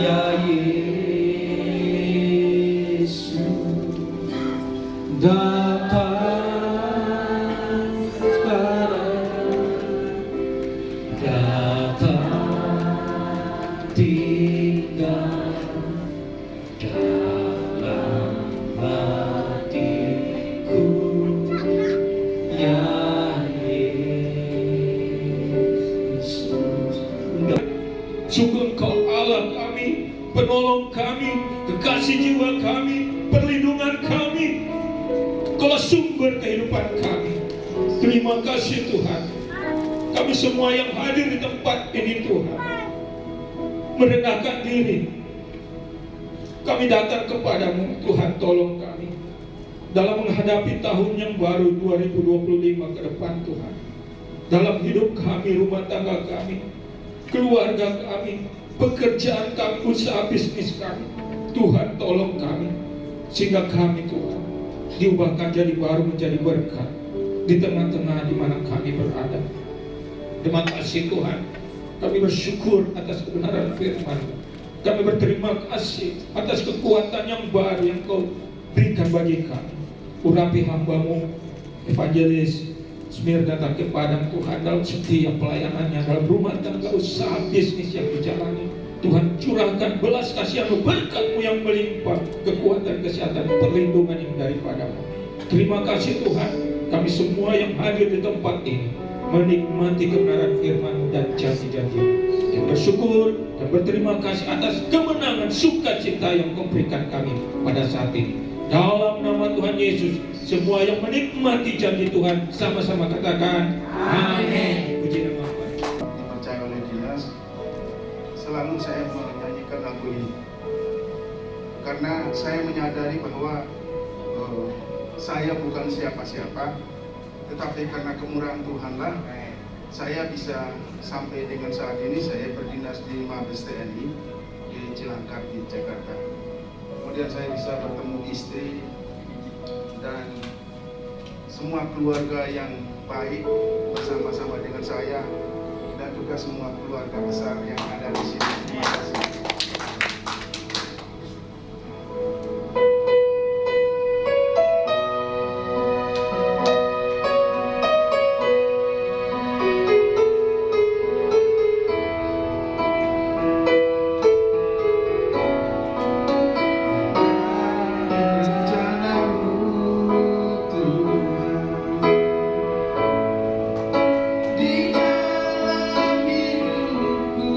Ya Yesus, datang sekarang, datang tinggal dalam hatiku, ya Yesus. Sungguh Engkau Allah kami, penolong kami, kekasih jiwa kami, perlindungan kami, Engkaulah sumber kehidupan kami. Terima kasih Tuhan. Kami semua yang hadir di tempat ini Tuhan, merendahkan diri. Kami datang kepadamu Tuhan, tolong kami dalam menghadapi tahun yang baru 2025 ke depan Tuhan. Dalam hidup kami, rumah tangga kami, keluarga kami, pekerjaan kami, usaha bisnis kami, Tuhan tolong kami, sehingga kami Tuhan diubahkan jadi baru, menjadi berkat di tengah-tengah di mana kami berada. Terima kasih Tuhan, kami bersyukur atas kebenaran firman. Kami berterima kasih atas kekuatan yang baru yang Kau berikan bagi kami. Urapi hamba-Mu Evangelis Smirna Kaki Padang Tuhan, dalam setiap pelayanannya, dalam rumah tangga, usaha bisnis yang dijalani. Tuhan curahkan belas kasihan-Mu, berkat-Mu yang melimpah, kekuatan, kesehatan, perlindungan yang daripada-Mu. Terima kasih Tuhan, kami semua yang hadir di tempat ini menikmati kebenaran firman-Mu dan janji-janji. Yang bersyukur dan berterima kasih atas kemenangan sukacita yang Kau berikan kami pada saat ini. Dalam nama Tuhan Yesus, semua yang menikmati janji Tuhan sama-sama katakan amin. Puji nama Tuhan. Dipercaya oleh dinas, selalu saya menyanyikan lagu ini karena saya menyadari bahwa saya bukan siapa-siapa, tetapi karena kemurahan Tuhanlah saya bisa sampai dengan saat ini. Saya berdinas di Mabes TNI di Cilangkap di Jakarta. Kemudian saya bisa bertemu istri dan semua keluarga yang baik bersama-sama dengan saya, dan juga semua keluarga besar yang ada di sini. Terima kasih. Di dalam hidupku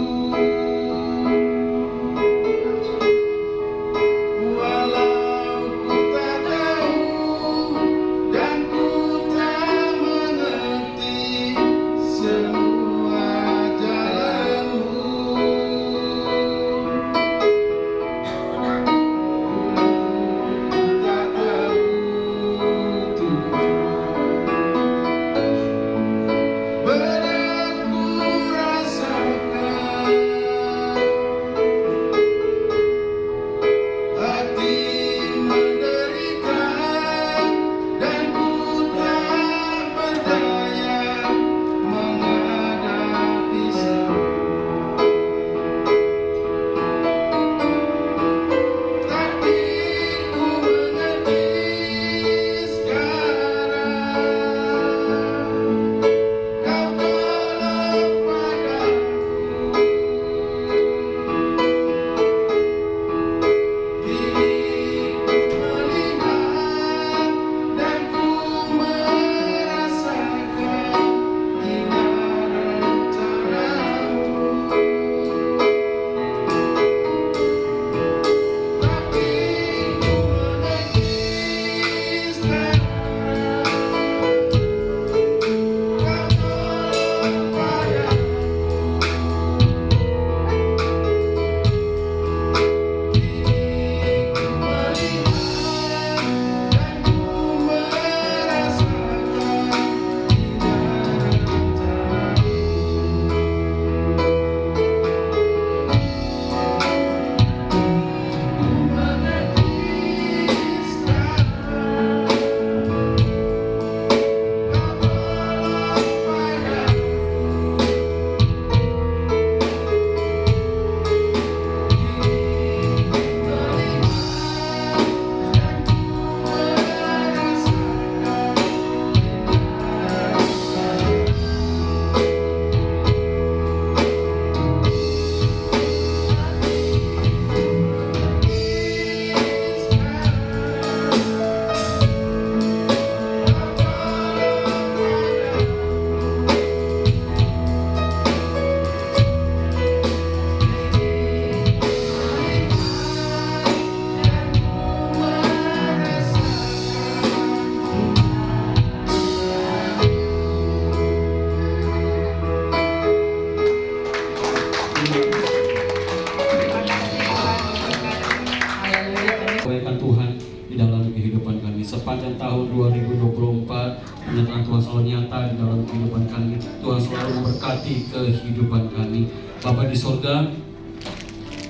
kami. Sepanjang tahun 2024, penyertaan Tuhan selalu nyata di dalam kehidupan kami. Tuhan selalu memberkati kehidupan kami. Bapa di sorga,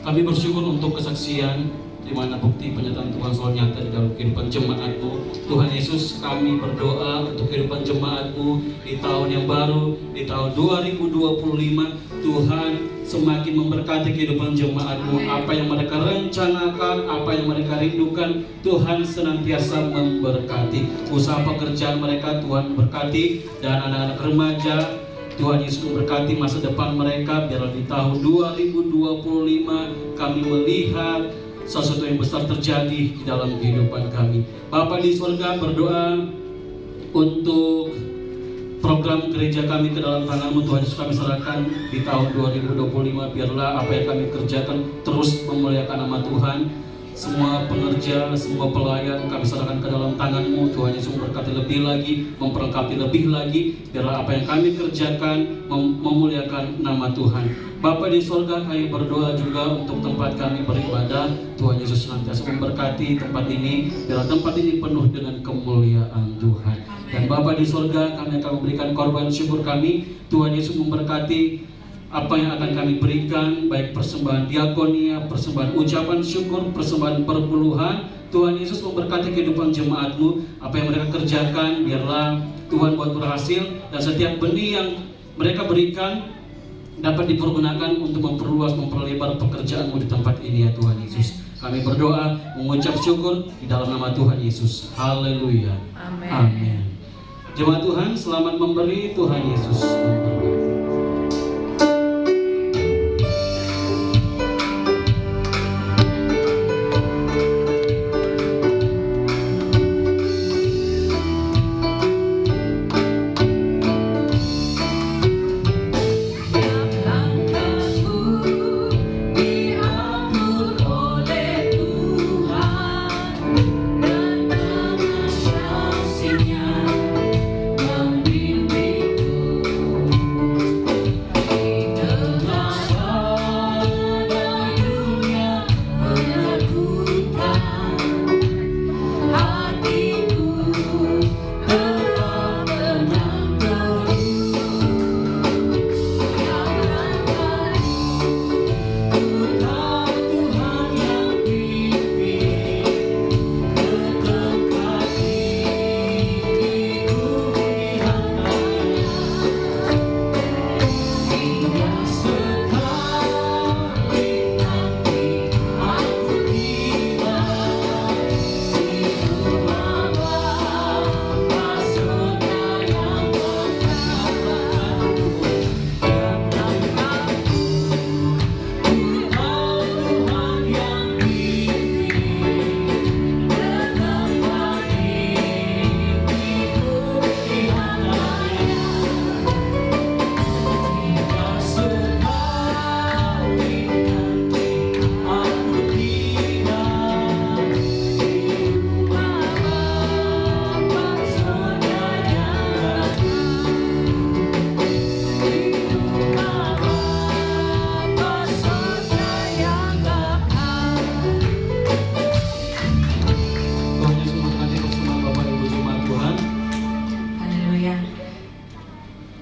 kami bersyukur untuk kesaksian di mana bukti penyertaan Tuhan selalu nyata di dalam kehidupan jemaat-Mu. Tuhan Yesus, kami berdoa untuk kehidupan jemaat-Mu di tahun yang baru, di tahun 2025. Tuhan semakin memberkati kehidupan jemaat-Mu. Apa yang mereka rencanakan, apa yang mereka rindukan, Tuhan senantiasa memberkati. Usaha pekerjaan mereka Tuhan berkati, dan anak-anak remaja Tuhan Yesus memberkati masa depan mereka. Biarlah di tahun 2025 kami melihat sesuatu yang besar terjadi di dalam kehidupan kami. Bapa di surga, berdoa untuk program gereja kami ke dalam tangan-Mu. Tuhan Yesus, kami serahkan di tahun 2025. Biarlah apa yang kami kerjakan terus memuliakan nama Tuhan. Semua pengerja, semua pelayan kami serahkan ke dalam tangan-Mu. Tuhan Yesus memberkati lebih lagi, memperlengkapi lebih lagi. Biarlah apa yang kami kerjakan memuliakan nama Tuhan. Bapa di surga, kami berdoa juga untuk tempat kami beribadah. Tuhan Yesus senantiasa memberkati tempat ini. Biarlah tempat ini penuh dengan kemuliaan Tuhan. Dan Bapa di surga, kami akan memberikan korban syukur kami. Tuhan Yesus memberkati apa yang akan kami berikan, baik persembahan diakonia, persembahan ucapan syukur, persembahan perpuluhan. Tuhan Yesus memberkati kehidupan jemaat-Mu. Apa yang mereka kerjakan, biarlah Tuhan buat berhasil. Dan setiap benih yang mereka berikan dapat dipergunakan untuk memperluas, memperlebar pekerjaan-Mu di tempat ini, ya Tuhan Yesus. Kami berdoa, mengucap syukur di dalam nama Tuhan Yesus. Haleluya. Amin. Jemaat Tuhan, selamat memberi. Tuhan Yesus memberkati.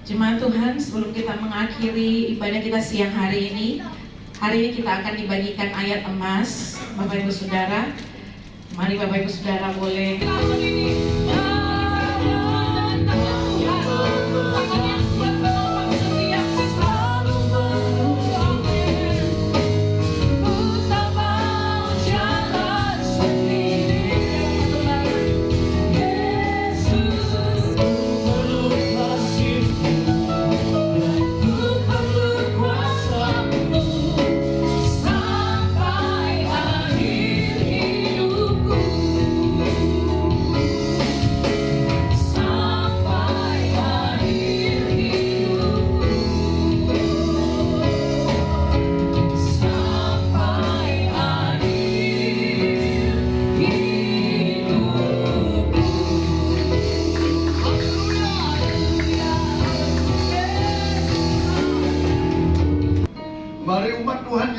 Jemaat Tuhan, sebelum kita mengakhiri ibadah kita siang hari ini kita akan dibagikan ayat emas. Bapak Ibu Saudara, mari Bapak Ibu Saudara boleh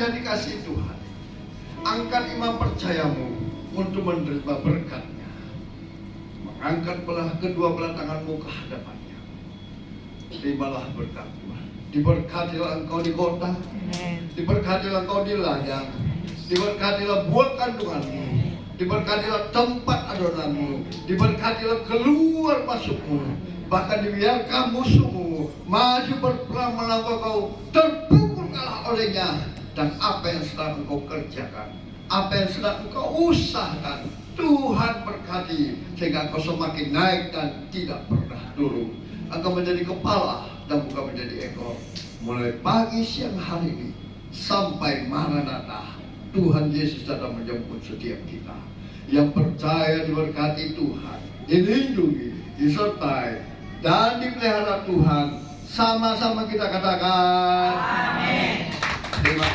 dikasih Tuhan, angkat iman percayamu untuk menerima berkat-Nya. Angkat kedua belah tanganmu ke hadapannya. Terimalah berkat Tuhan. Diberkatilah engkau di kota, diberkatilah engkau di ladang, diberkatilah buah kandunganmu, diberkatilah tempat adonanmu, diberkatilah keluar masukmu, bahkan dibiarkan musuhmu maju berperang melawan kau, terpukul kalah olehnya. Dan apa yang sedang engkau kerjakan, apa yang sedang engkau usahakan, Tuhan berkati sehingga engkau semakin naik dan tidak pernah turun. Engkau menjadi kepala dan bukan menjadi ekor. Mulai pagi siang hari ini sampai Maranatha, Tuhan Yesus datang menjemput setiap kita. Yang percaya diberkati Tuhan, dilindungi, disertai, dan dipelihara Tuhan. Sama-sama kita katakan. Amin. Terima kasih.